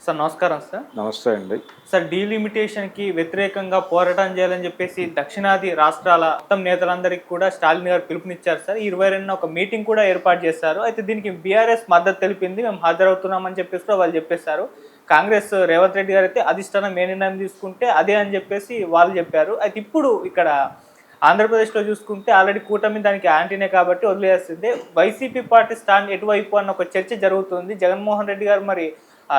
Sir నమస్కారం sir. నమస్తే అండి. సార్ డీలిమిటేషన్‌కి వ్యతిరేకంగా పోరాటం చేయాలని చెప్పేసి దక్షిణాది రాష్ట్రాల మొత్తం నేతలందరికీ కూడా స్టాలిన్ గారు పిలుపునిచ్చారు సార్. ఈ 22న ఒక మీటింగ్ కూడా ఏర్పాటు చేశారు. అయితే దీనికి బీఆర్ఎస్ మద్దతు తెలిపింది. మేము హాజరవుతున్నామని చెప్పేసి కూడా వాళ్ళు చెప్పేశారు. కాంగ్రెస్ రేవంత్ రెడ్డి గారు అయితే అధిష్టానం ఏ నిర్ణయం తీసుకుంటే అదే అని చెప్పేసి వాళ్ళు చెప్పారు. అయితే ఇప్పుడు ఇక్కడ ఆంధ్రప్రదేశ్లో చూసుకుంటే ఆల్రెడీ కూటమి దానికి యాంటీనే కాబట్టి వదిలేసిందే. వైసీపీ పార్టీ స్టాండ్ ఎటువైపు అన్న ఒక చర్చ జరుగుతుంది. జగన్మోహన్ రెడ్డి గారు మరి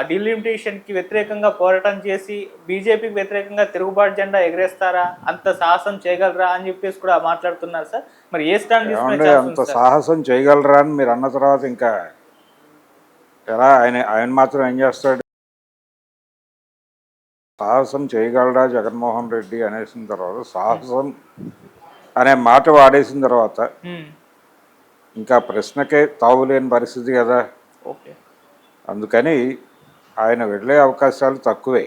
డీలిమిటేషన్కి వ్యతిరేకంగా పోరాటం చేసి బీజేపీకి వ్యతిరేకంగా తిరుగుబాటు జెండా ఎగరేస్తారా, అంత సాహసం చేయగలరా అని చెప్పేసి కూడా మాట్లాడుతున్నారు సార్. మరి ఏ స్టాండ్ తీసుకునే అంత సాహసం చేయగలరా అని మీరు అన్న తర్వాత ఇంకా ఎలా ఆయన మాత్రం ఏం చేస్తాడు? సాహసం చేయగలరా జగన్మోహన్ రెడ్డి అనేసిన తర్వాత సాహసం అనే మాట వాడేసిన తర్వాత ఇంకా ప్రశ్నకే తావులేని పరిస్థితి కదా. అందుకని ఆయన వెళ్ళే అవకాశాలు తక్కువే.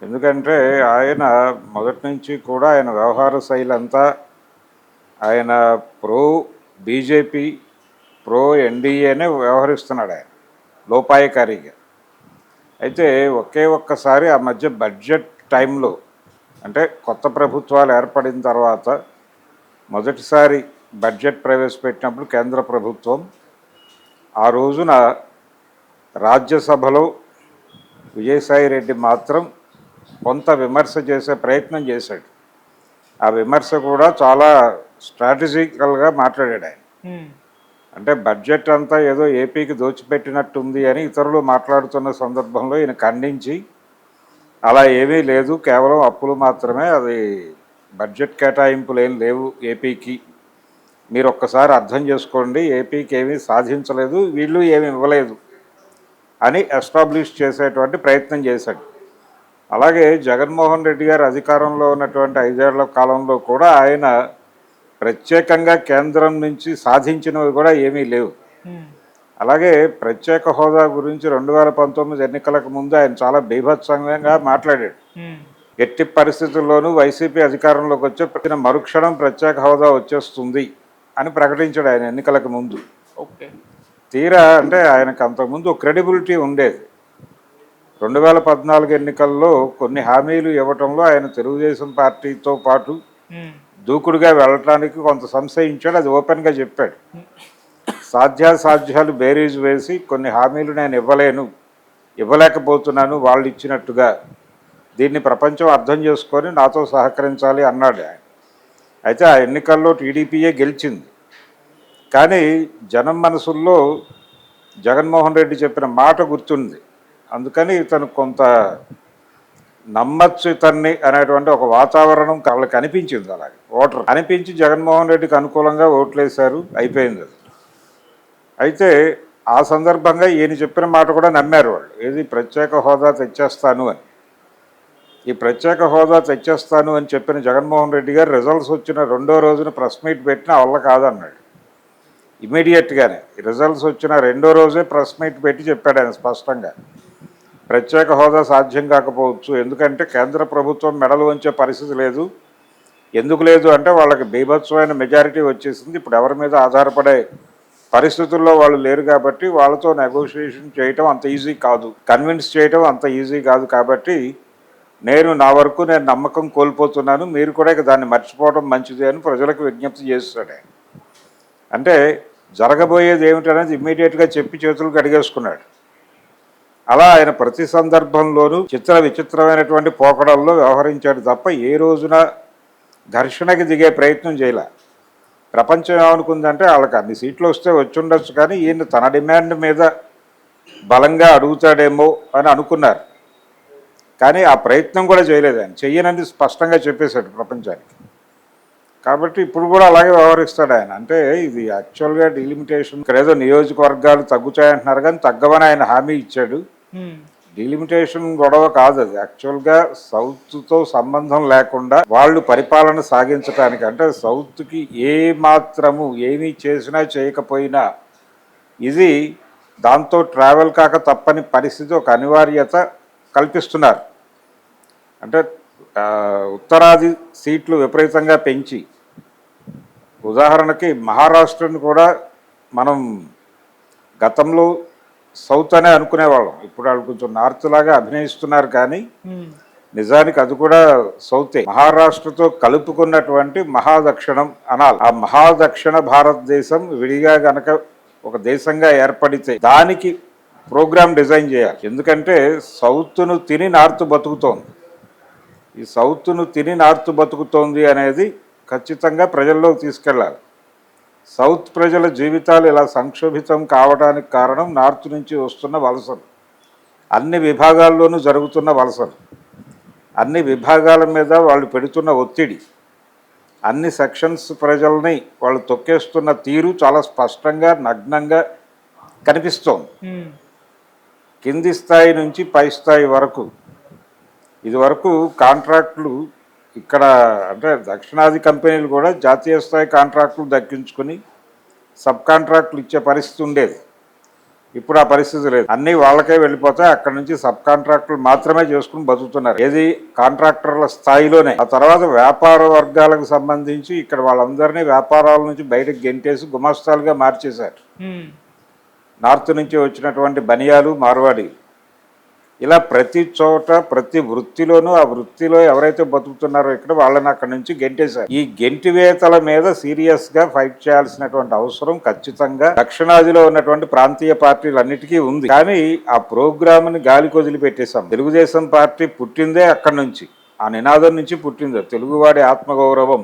ఎందుకంటే ఆయన మొదటి నుంచి కూడా ఆయన వ్యవహార శైలి అంతా ఆయన ప్రో బీజేపీ ప్రో ఎన్డీఏనే వ్యవహరిస్తున్నాడు ఆయన లోపాయకారిగా. అయితే ఒక్కసారి ఆ మధ్య బడ్జెట్ టైంలో అంటే కొత్త ప్రభుత్వాలు ఏర్పడిన తర్వాత మొదటిసారి బడ్జెట్ ప్రవేశపెట్టినప్పుడు కేంద్ర ప్రభుత్వం ఆ రోజున రాజ్యసభలో విజయసాయిరెడ్డి మాత్రం కొంత విమర్శ చేసే ప్రయత్నం చేశాడు. ఆ విమర్శ కూడా చాలా స్ట్రాటజికల్గా మాట్లాడాడు ఆయన. అంటే బడ్జెట్ అంతా ఏదో ఏపీకి దోచిపెట్టినట్టుంది అని ఇతరులు మాట్లాడుతున్న సందర్భంలో ఈయన ఖండించి అలా ఏమీ లేదు, కేవలం అప్పులు మాత్రమే, అది బడ్జెట్ కేటాయింపులు ఏం లేవు ఏపీకి, మీరు ఒక్కసారి అర్థం చేసుకోండి, ఏపీకి ఏమీ సాధించలేదు, వీళ్ళు ఏమి ఇవ్వలేదు అని ఎస్టాబ్లిష్ చేసేటువంటి ప్రయత్నం చేశాడు. అలాగే జగన్మోహన్ రెడ్డి గారు అధికారంలో ఉన్నటువంటి 5 ఏళ్ల కాలంలో కూడా ఆయన ప్రత్యేకంగా కేంద్రం నుంచి సాధించినవి కూడా ఏమీ లేవు. అలాగే ప్రత్యేక హోదా గురించి 2019 ఎన్నికలకు ముందు ఆయన చాలా బీభత్సంగా మాట్లాడాడు. ఎట్టి పరిస్థితుల్లోనూ వైసీపీ అధికారంలోకి వచ్చే మరుక్షణం ప్రత్యేక హోదా వచ్చేస్తుంది అని ప్రకటించాడు ఆయన ఎన్నికలకు ముందు. తీరా అంటే ఆయనకు అంతకుముందు క్రెడిబిలిటీ ఉండేది. 2014 ఎన్నికల్లో కొన్ని హామీలు ఇవ్వటంలో ఆయన తెలుగుదేశం పార్టీతో పాటు దూకుడుగా వెళ్ళటానికి కొంత సంశయించాడు. అది ఓపెన్గా చెప్పాడు. సాధ్యాసాధ్యాలు బేరీజ్ వేసి కొన్ని హామీలు నేను ఇవ్వలేకపోతున్నాను వాళ్ళు ఇచ్చినట్టుగా, దీన్ని ప్రపంచం అర్థం చేసుకొని నాతో సహకరించాలి అన్నాడు ఆయన. అయితే ఆ ఎన్నికల్లో టీడీపీయే గెలిచింది. కానీ జనం మనసుల్లో జగన్మోహన్ రెడ్డి చెప్పిన మాట గుర్తుంది. అందుకని ఇతను కొంత నమ్మచ్చు ఇతన్ని అనేటువంటి ఒక వాతావరణం వాళ్ళకి అనిపించింది. అలాగే ఓటర్ అనిపించి జగన్మోహన్ రెడ్డికి అనుకూలంగా ఓట్లేశారు, అయిపోయింది అది. అయితే ఆ సందర్భంగా ఈయన చెప్పిన మాట కూడా నమ్మారు వాళ్ళు, ఏది ప్రత్యేక హోదా తెచ్చేస్తాను అని. ఈ ప్రత్యేక హోదా తెచ్చేస్తాను అని చెప్పిన జగన్మోహన్ రెడ్డి గారు రిజల్ట్స్ వచ్చిన 2వ రోజున ప్రెస్ మీట్ పెట్టిన వల్ల కాదన్నాడు. ఇమీడియట్గానే రిజల్ట్స్ వచ్చిన 2వ రోజే ప్రెస్ మీట్ పెట్టి చెప్పాడు ఆయన స్పష్టంగా, ప్రత్యేక హోదా సాధ్యం కాకపోవచ్చు, ఎందుకంటే కేంద్ర ప్రభుత్వం మెడలు వంచే పరిస్థితి లేదు. ఎందుకు లేదు అంటే వాళ్ళకి బీభత్సమైన మెజారిటీ వచ్చేసింది, ఇప్పుడు ఎవరి మీద ఆధారపడే పరిస్థితుల్లో వాళ్ళు లేరు కాబట్టి వాళ్ళతో నెగోషియేషన్ చేయటం అంత ఈజీ కాదు, కన్విన్స్ చేయటం అంత ఈజీ కాదు, కాబట్టి నా వరకు నేను నమ్మకం కోల్పోతున్నాను, మీరు కూడా ఇక దాన్ని మర్చిపోవడం మంచిది అని ప్రజలకు విజ్ఞప్తి చేస్తాడు. అంటే జరగబోయేది ఏమిటనేది ఇమ్మీడియట్గా చెప్పి చేతులు కడిగేసుకున్నాడు. అలా ఆయన ప్రతి సందర్భంలోనూ విచిత్రమైనటువంటి పోకడల్లో వ్యవహరించాడు తప్ప ఏ రోజున ఘర్షణకి దిగే ప్రయత్నం చేయలే. ప్రపంచం ఏమనుకుందంటే వాళ్ళకి అన్ని సీట్లు వస్తే వచ్చుండొచ్చు, కానీ ఈయన తన డిమాండ్ మీద బలంగా అడుగుతాడేమో అని అనుకున్నారు. కానీ ఆ ప్రయత్నం కూడా చేయలేదు ఆయన, చెయ్యనని స్పష్టంగా చెప్పేశాడు ప్రపంచానికి. కాబట్టి ఇప్పుడు కూడా అలాగే వ్యవహరిస్తాడు ఆయన. అంటే ఇది యాక్చువల్గా డీలిమిటేషన్ ఇక్కడ ఏదో నియోజకవర్గాలు తగ్గుతాయంటున్నారు, కానీ తగ్గవని ఆయన హామీ ఇచ్చాడు. డీలిమిటేషన్ గొడవ కాదు అది. యాక్చువల్గా సౌత్తో సంబంధం లేకుండా వాళ్ళు పరిపాలన సాగించడానికి, అంటే సౌత్కి ఏ మాత్రము ఏమీ చేసినా చేయకపోయినా ఇది దాంతో ట్రావెల్ కాక తప్పని పరిస్థితి, ఒక అనివార్యత కల్పిస్తున్నారు. అంటే ఉత్తరాది సీట్లు విపరీతంగా పెంచి, ఉదాహరణకి మహారాష్ట్రను కూడా మనం గతంలో సౌత్ అనే అనుకునేవాళ్ళం. ఇప్పుడు వాళ్ళు కొంచెం నార్త్ లాగా అభినయిస్తున్నారు, కానీ ఉమ్, నిజానికి అది కూడా సౌతే. మహారాష్ట్రతో కలుపుకున్నటువంటి మహాదక్షిణం అనాలి. ఆ మహాదక్షిణ భారతదేశం విడిగా గనక ఒక దేశంగా ఏర్పడితే దానికి ప్రోగ్రామ్ డిజైన్ చేయాలి. ఎందుకంటే సౌత్ను తిని నార్త్ బతుకుతోంది. ఈ సౌత్ను తిని నార్త్ బతుకుతోంది అనేది ఖచ్చితంగా ప్రజల్లోకి తీసుకెళ్ళాలి. సౌత్ ప్రజల జీవితాలు ఇలా సంక్షోభితం కావడానికి కారణం నార్త్ నుంచి వస్తున్న వలసలు, అన్ని విభాగాల్లోనూ జరుగుతున్న వలసలు, అన్ని విభాగాల మీద వాళ్ళు పెడుతున్న ఒత్తిడి, అన్ని సెక్షన్స్ ప్రజల్ని వాళ్ళు తొక్కేస్తున్న తీరు చాలా స్పష్టంగా నగ్నంగా కనిపిస్తోంది. ఉమ్, కింది స్థాయి నుంచి పై స్థాయి వరకు. ఇది వరకు కాంట్రాక్టులు ఇక్కడ అంటే దక్షిణాది కంపెనీలు కూడా జాతీయ స్థాయి కాంట్రాక్టులు దక్కించుకుని సబ్ కాంట్రాక్టులు ఇచ్చే పరిస్థితి ఉండేది. ఇప్పుడు ఆ పరిస్థితి లేదు. అన్నీ వాళ్ళకే వెళ్ళిపోతాయి. అక్కడ నుంచి సబ్ కాంట్రాక్టులు మాత్రమే చేసుకుని బతుకుతున్నారు. ఏది కాంట్రాక్టర్ల స్థాయిలోనే. ఆ తర్వాత వ్యాపార వర్గాలకు సంబంధించి ఇక్కడ వాళ్ళందరినీ వ్యాపారాల నుంచి బయటకు గెంటేసి గుమాస్తాలుగా మార్చేశారు. ఉమ్, నార్త్ నుంచి వచ్చినటువంటి బనియాలు, మార్వాడి, ఇలా ప్రతి చోట ప్రతి వృత్తిలోనూ ఆ వృత్తిలో ఎవరైతే బతుకుతున్నారో ఇక్కడ వాళ్ళని అక్కడి నుంచి గెంటేశారు. ఈ గెంటివేతల మీద సీరియస్గా ఫైట్ చేయాల్సినటువంటి అవసరం ఖచ్చితంగా దక్షిణాదిలో ఉన్నటువంటి ప్రాంతీయ పార్టీలన్నిటికీ ఉంది. కానీ ఆ ప్రోగ్రామ్ని గాలికి వదిలిపెట్టేశాం. తెలుగుదేశం పార్టీ పుట్టిందే అక్కడి నుంచి, ఆ నినాదం నుంచి పుట్టిందే. తెలుగువాడి ఆత్మగౌరవం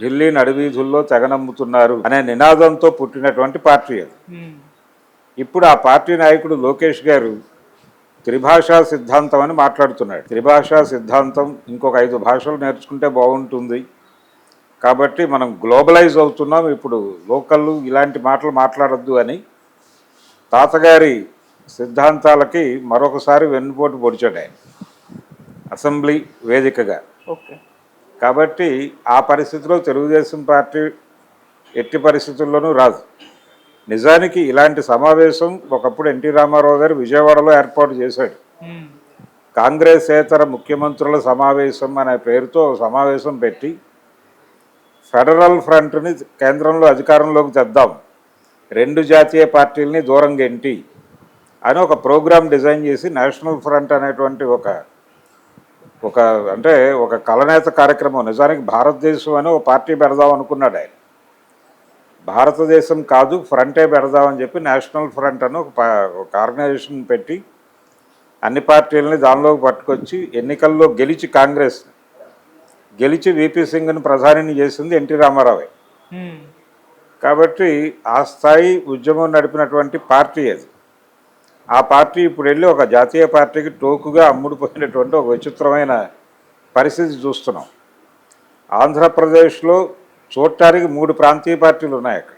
ఢిల్లీ నడివీధుల్లో తెగనమ్ముతున్నారు అనే నినాదంతో పుట్టినటువంటి పార్టీ అది. ఉమ్, ఇప్పుడు ఆ పార్టీ నాయకుడు లోకేష్ గారు త్రిభాషా సిద్ధాంతం అని మాట్లాడుతున్నాడు. త్రిభాషా సిద్ధాంతం ఇంకొక 5 భాషలు నేర్చుకుంటే బాగుంటుంది, కాబట్టి మనం గ్లోబలైజ్ అవుతున్నాం, ఇప్పుడు లోకల్ ఇలాంటి మాటలు మాట్లాడొద్దు అని తాతగారి సిద్ధాంతాలకి మరొకసారి వెన్నుపోటు పొడిచాడు ఆయన అసెంబ్లీ వేదికగా. ఓకే. కాబట్టి ఆ పరిస్థితిలో తెలుగుదేశం పార్టీ ఎట్టి పరిస్థితుల్లోనూ రాదు. నిజానికి ఇలాంటి సమావేశం ఒకప్పుడు ఎన్టీ రామారావు గారు విజయవాడలో ఏర్పాటు చేశాడు. ఉమ్, కాంగ్రెసేతర ముఖ్యమంత్రుల సమావేశం అనే పేరుతో సమావేశం పెట్టి ఫెడరల్ ఫ్రంట్ని కేంద్రంలో అధికారంలోకి తెద్దాం, 2 జాతీయ పార్టీలని దూరం గెంటి అని ఒక ప్రోగ్రాం డిజైన్ చేసి నేషనల్ ఫ్రంట్ అనేటువంటి ఒక అంటే ఒక కలనేత కార్యక్రమం. నిజానికి భారతదేశం అని ఒక పార్టీ పెడదాం అనుకున్నాడు ఆయన. భారతదేశం కాదు, ఫ్రంటే పెడదామని చెప్పి నేషనల్ ఫ్రంట్ అని ఒక ఆర్గనైజేషన్ పెట్టి అన్ని పార్టీలని దానిలోకి పట్టుకొచ్చి ఎన్నికల్లో కాంగ్రెస్ గెలిచి విపి సింగ్ని ప్రధానిని చేసింది ఎన్టీ రామారావే. ఉమ్, కాబట్టి ఆ స్థాయి ఉద్యమం నడిపినటువంటి పార్టీ అది. ఆ పార్టీ ఇప్పుడు వెళ్ళి ఒక జాతీయ పార్టీకి టోకుగా అమ్ముడుపోయినటువంటి ఒక విచిత్రమైన పరిస్థితి చూస్తున్నాం. ఆంధ్రప్రదేశ్లో చూడటానికి 3 ప్రాంతీయ పార్టీలు ఉన్నాయి అక్కడ.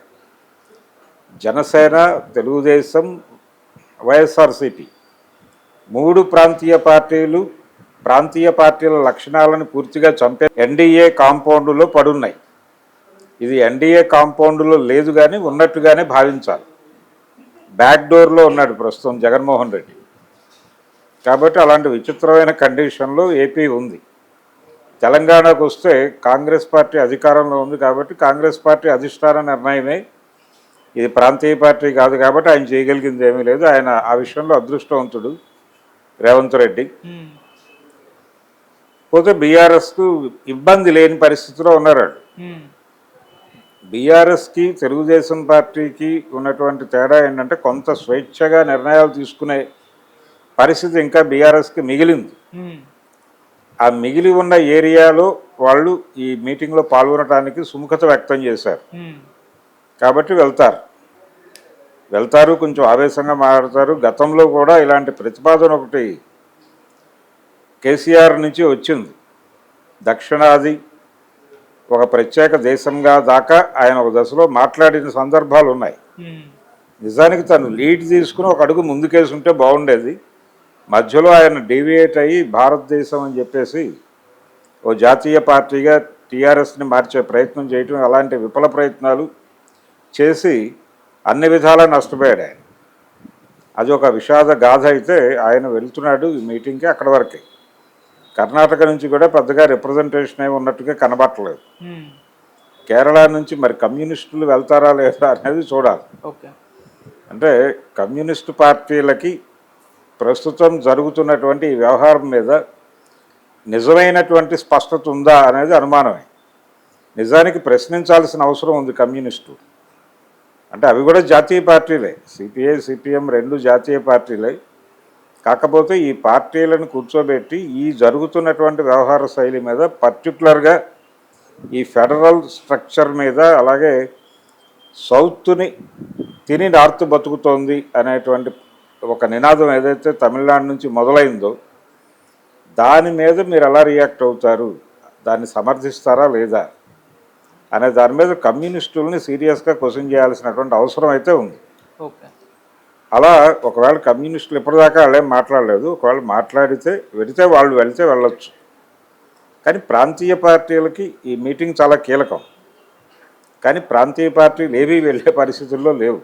జనసేన, తెలుగుదేశం, వైఎస్ఆర్సీపీ 3 ప్రాంతీయ పార్టీల లక్షణాలను పూర్తిగా చంపే ఎన్డీఏ కాంపౌండ్లో పడున్నాయి. ఇది ఎన్డీఏ కాంపౌండ్లో లేదు కానీ ఉన్నట్టుగానే భావించాలి. బ్యాక్ డోర్లో ఉన్నాడు ప్రస్తుతం జగన్మోహన్ రెడ్డి. కాబట్టి అలాంటి విచిత్రమైన కండిషన్లో ఏపీ ఉంది. తెలంగాణకు వస్తే కాంగ్రెస్ పార్టీ అధికారంలో ఉంది కాబట్టి కాంగ్రెస్ పార్టీ అధిష్టాన నిర్ణయమే, ఇది ప్రాంతీయ పార్టీ కాదు కాబట్టి ఆయన చేయగలిగింది ఏమీ లేదు. ఆయన ఆ విషయంలో అదృష్టవంతుడు రేవంత్ రెడ్డి. పోతే బీఆర్ఎస్కు ఇబ్బంది లేని పరిస్థితిలో ఉన్నారు. బీఆర్ఎస్కి తెలుగుదేశం పార్టీకి ఉన్నటువంటి తేడా ఏంటంటే కొంత స్వేచ్ఛగా నిర్ణయాలు తీసుకునే పరిస్థితి ఇంకా బీఆర్ఎస్కి మిగిలింది. ఆ మిగిలి ఉన్న ఏరియాలో వాళ్ళు ఈ మీటింగ్లో పాల్గొనడానికి సుముఖత వ్యక్తం చేశారు. కాబట్టి వెళ్తారు, కొంచెం ఆవేశంగా మాట్లాడతారు. గతంలో కూడా ఇలాంటి ప్రతిపాదన ఒకటి కేసీఆర్ నుంచి వచ్చింది. దక్షిణాది ఒక ప్రత్యేక దేశంగా దాకా ఆయన ఒక దశలో మాట్లాడిన సందర్భాలు ఉన్నాయి. నిజానికి తను లీడ్ తీసుకుని ఒక అడుగు ముందుకేసుంటే బాగుండేది. మధ్యలో ఆయన డీవియేట్ అయ్యి భారతదేశం అని చెప్పేసి ఓ జాతీయ పార్టీగా టీఆర్ఎస్ని మార్చే ప్రయత్నం చేయటం, అలాంటి విఫల ప్రయత్నాలు చేసి అన్ని విధాలా నష్టపోయాడు ఆయన. అది ఒక విషాద గాథ. అయితే ఆయన వెళ్తున్నాడు ఈ మీటింగ్కి, అక్కడ వరకే. కర్ణాటక నుంచి కూడా పెద్దగా రిప్రజెంటేషన్ ఏమి ఉన్నట్టుగా కనబట్టలేదు. కేరళ నుంచి మరి కమ్యూనిస్టులు వెళ్తారా లేదా అనేది చూడాలి. అంటే కమ్యూనిస్టు పార్టీలకి ప్రస్తుతం జరుగుతున్నటువంటి ఈ వ్యవహారం మీద నిజమైనటువంటి స్పష్టత ఉందా అనేది అనుమానమే. నిజానికి ప్రశ్నించాల్సిన అవసరం ఉంది కమ్యూనిస్టు. అంటే అవి కూడా జాతీయ పార్టీలే, సిపిఐ సిపిఎం రెండు జాతీయ పార్టీలే. కాకపోతే ఈ పార్టీలను కూర్చోబెట్టి ఈ జరుగుతున్నటువంటి వ్యవహార శైలి మీద పర్టికులర్గా ఈ ఫెడరల్ స్ట్రక్చర్ మీద, అలాగే సౌత్ని తిని నార్త్ బతుకుతోంది అనేటువంటి ఒక నినాదం ఏదైతే తమిళనాడు నుంచి మొదలైందో దాని మీద మీరు ఎలా రియాక్ట్ అవుతారు, దాన్ని సమర్థిస్తారా లేదా అనే దాని మీద కమ్యూనిస్టుల్ని సీరియస్గా క్వశ్చన్ చేయాల్సినటువంటి అవసరం అయితే ఉంది. ఓకే. అలా ఒకవేళ కమ్యూనిస్టులు ఇప్పటిదాకా వాళ్ళేం మాట్లాడలేదు, ఒకవేళ మాట్లాడితే వాళ్ళు వెళితే వెళ్ళొచ్చు. కానీ ప్రాంతీయ పార్టీలకి ఈ మీటింగ్ చాలా కీలకం. కానీ ప్రాంతీయ పార్టీలు ఏవీ వెళ్ళే పరిస్థితుల్లో లేవు.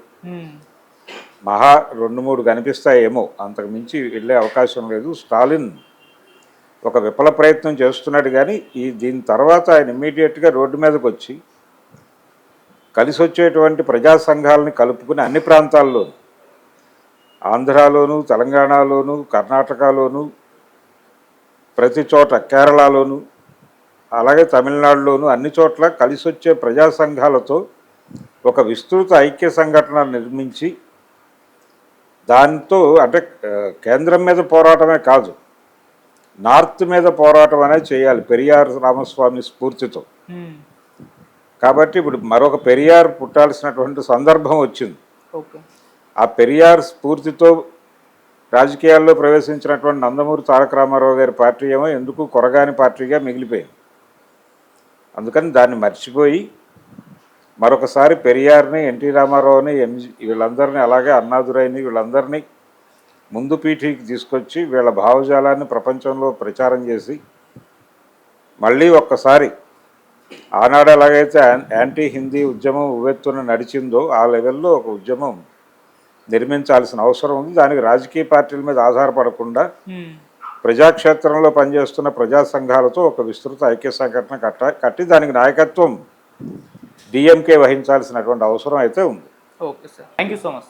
మహా 2-3 కనిపిస్తాయేమో, అంతకు మించి వెళ్ళే అవకాశం లేదు. స్టాలిన్ ఒక విఫల ప్రయత్నం చేస్తున్నాడు, కానీ దీని తర్వాత ఆయన ఇమ్మీడియట్గా రోడ్డు మీదకి వచ్చి కలిసి వచ్చేటువంటి ప్రజా సంఘాలని కలుపుకుని అన్ని ప్రాంతాల్లోనూ, ఆంధ్రాలోను, తెలంగాణలోను, కర్ణాటకలోను, ప్రతి చోట కేరళలోను, అలాగే తమిళనాడులోను అన్ని చోట్ల కలిసి వచ్చే ప్రజా సంఘాలతో ఒక విస్తృత ఐక్య సంఘటన నిర్మించి దాంతో అంటే కేంద్రం మీద పోరాటమే కాదు, నార్త్ మీద పోరాటం అనేది చేయాలి పెరియార్ రామస్వామి స్ఫూర్తితో. కాబట్టి ఇప్పుడు మరొక పెరియార్ పుట్టాల్సినటువంటి సందర్భం వచ్చింది. ఆ పెరియార్ స్ఫూర్తితో రాజకీయాల్లో ప్రవేశించినటువంటి నందమూరి తారక రామారావు గారి పార్టీ ఏమో ఎందుకు కొరగాని పార్టీగా మిగిలిపోయింది. అందుకని దాన్ని మర్చిపోయి మరొకసారి పెరియార్ని, ఎన్టీ రామారావుని, వీళ్ళందరినీ, అలాగే అన్నాదురైని వీళ్ళందరినీ ముందు పీఠీకి తీసుకొచ్చి వీళ్ళ భావజాలాన్ని ప్రపంచంలో ప్రచారం చేసి మళ్ళీ ఒక్కసారి ఆనాడు ఎలాగైతే యాంటీ హిందీ ఉద్యమం ఉవ్వెత్తున నడిచిందో ఆ లెవెల్లో ఒక ఉద్యమం నిర్మించాల్సిన అవసరం ఉంది. దానికి రాజకీయ పార్టీల మీద ఆధారపడకుండా ప్రజాక్షేత్రంలో పనిచేస్తున్న ప్రజా సంఘాలతో ఒక విస్తృత ఐక్య సంఘటన కట్టి దానికి నాయకత్వం డిఎంకే వహించాల్సినటువంటి అవసరం అయితే ఉంది. Okay sir, thank you so much.